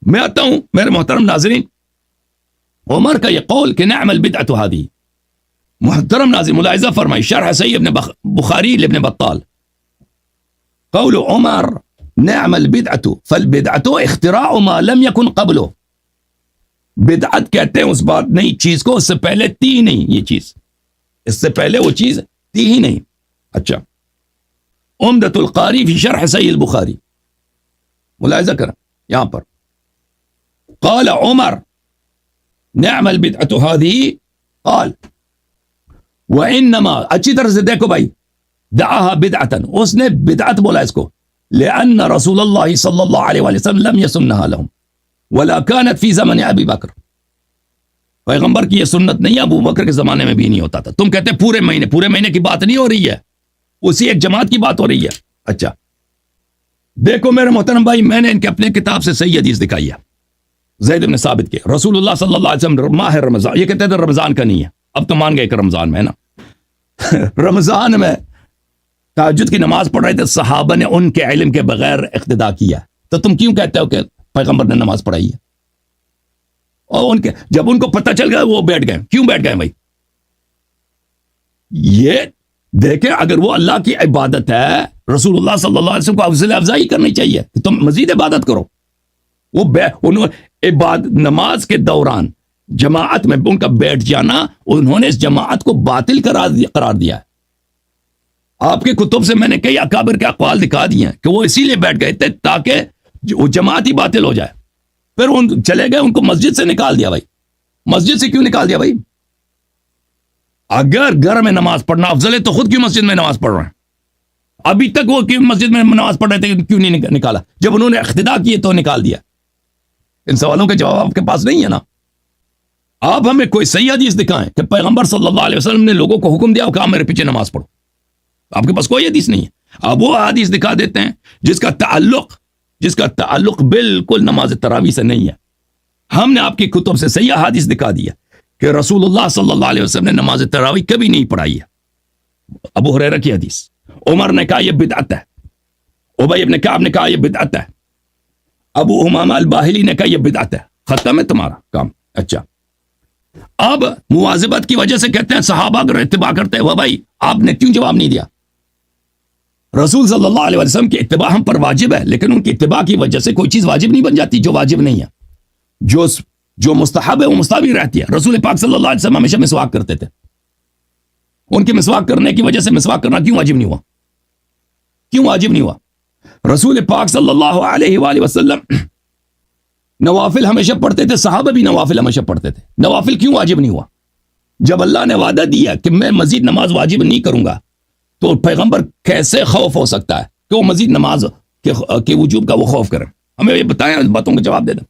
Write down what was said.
میں آتا ہوں میرے محترم ناظرین، عمر کا یہ قول کہ نعم البدعۃ هذه، محترم ناظرین ملاحظہ فرمائی شرح صحیح ابن بخاری لابن بطال، قول عمر نعم البدعۃ فالبدعۃ اختراع ما لم يكن قبله، بدعت کہتے ہیں اس بات نئی چیز کو اس سے پہلے تھی نہیں، یہ چیز اس سے پہلے وہ چیز تھی ہی نہیں۔ اچھا، عمدۃ القاری فی شرح صحیح البخاری، ملاحظہ کریں یہاں پر قال عمر نعم البدعۃ هذه قال وانما، اچھی طرح سے دیکھو بھائی، دعاها بدعۃ، اس نے بدعت بولا اس کو، لان رسول اللہ صلی اللہ علیہ وسلم لم يسنها لهم ولا كانت في زمن ابی بکر، پیغمبر کی یہ سنت نہیں، ابو بکر کے زمانے میں بھی نہیں ہوتا تھا۔ تم کہتے پورے مہینے کی بات نہیں ہو رہی ہے، اسی ایک جماعت کی بات ہو رہی ہے۔ اچھا دیکھو میرے محترم بھائی، میں نے ان کے اپنے کتاب سے صحیح حدیث دکھائی ہے، زید بن ثابت کے، رسول اللہ صلی اللہ علیہ وسلم ماہ رمضان، یہ کہتے تھے رمضان کا نہیں ہے، اب تو مان گئے کہ رمضان میں ہے نا رمضان میں تہجد کی نماز پڑھ رہے تھے، صحابہ نے ان کے علم کے بغیر اقتدا کیا، تو تم کیوں کہتے ہو کہ پیغمبر نے نماز پڑھائی ہے؟ اور ان کے جب ان کو پتہ چل گیا وہ بیٹھ گئے، کیوں بیٹھ گئے بھائی؟ یہ دیکھیں، اگر وہ اللہ کی عبادت ہے، رسول اللہ صلی اللہ علیہ وسلم کو افضل افضائی کرنی چاہیے کہ تم مزید عبادت کرو۔ وہ نماز کے دوران جماعت میں ان کا بیٹھ جانا، انہوں نے اس جماعت کو باطل قرار دیا ہے۔ آپ کے کتب سے میں نے کئی اکابر کے اقوال دکھا دیے ہیں کہ وہ اسی لیے بیٹھ گئے تھے تاکہ وہ جماعت ہی باطل ہو جائے۔ پھر ان چلے گئے، ان کو مسجد سے نکال دیا بھائی۔ مسجد سے کیوں نکال دیا بھائی؟ اگر گھر میں نماز پڑھنا افضل ہے تو خود کیوں مسجد میں نماز پڑھ رہے ہیں؟ ابھی تک وہ کیوں مسجد میں نماز پڑھ رہے تھے، کیوں نہیں نکالا؟ جب انہوں نے اقتدا کیے تو نکال دیا۔ ان سوالوں کے جواب آپ کے پاس نہیں ہے نا۔ آپ ہمیں کوئی صحیح حدیث دکھائیں کہ پیغمبر صلی اللہ علیہ وسلم نے لوگوں کو حکم دیا کہ آپ میرے پیچھے نماز پڑھو، آپ کے پاس کوئی حدیث نہیں ہے۔ آپ وہ حدیث دکھا دیتے ہیں جس کا تعلق بالکل نماز تراویح سے نہیں ہے۔ ہم نے آپ کی کتب سے صحیح حدیث دکھا دیا کہ رسول اللہ صلی اللہ علیہ وسلم نے نماز تراویح کبھی نہیں پڑھائی ہے۔ ابو ہریرہ کی حدیث، عمر نے کہا یہ بدعت ہے، ابی بن کعب نے کہا یہ بدعت ہے، ابو امامہ الباہلی نے کہا یہ بدعت ہے۔ ختم ہے تمہارا کام۔ اچھا، اب مواظبت کی وجہ سے کہتے ہیں صحابہ اگر اتباع کرتے ہیں، وہ بھائی آپ نے کیوں جواب نہیں دیا؟ رسول صلی اللہ علیہ وسلم کی اتباع ہم پر واجب ہے، لیکن ان کی اتباع کی وجہ سے کوئی چیز واجب نہیں بن جاتی جو واجب نہیں ہے۔ جو مستحب ہے وہ مستحب ہی رہتی ہے۔ رسول پاک صلی اللہ علیہ وسلم ہمیشہ مسواک کرتے تھے، ان کے مسواک کرنے کی وجہ سے مسواک کرنا کیوں واجب نہیں ہوا؟ کیوں واجب نہیں ہوا؟ رسول پاک صلی اللہ علیہ وآلہ وسلم نوافل ہمیشہ پڑھتے تھے، صحابہ بھی نوافل ہمیشہ پڑھتے تھے، نوافل کیوں واجب نہیں ہوا؟ جب اللہ نے وعدہ دیا کہ میں مزید نماز واجب نہیں کروں گا، تو پیغمبر کیسے خوف ہو سکتا ہے کہ وہ مزید نماز کے وجوب کا وہ خوف کریں؟ ہمیں یہ بتائیں، اس باتوں کا جواب دے دیں۔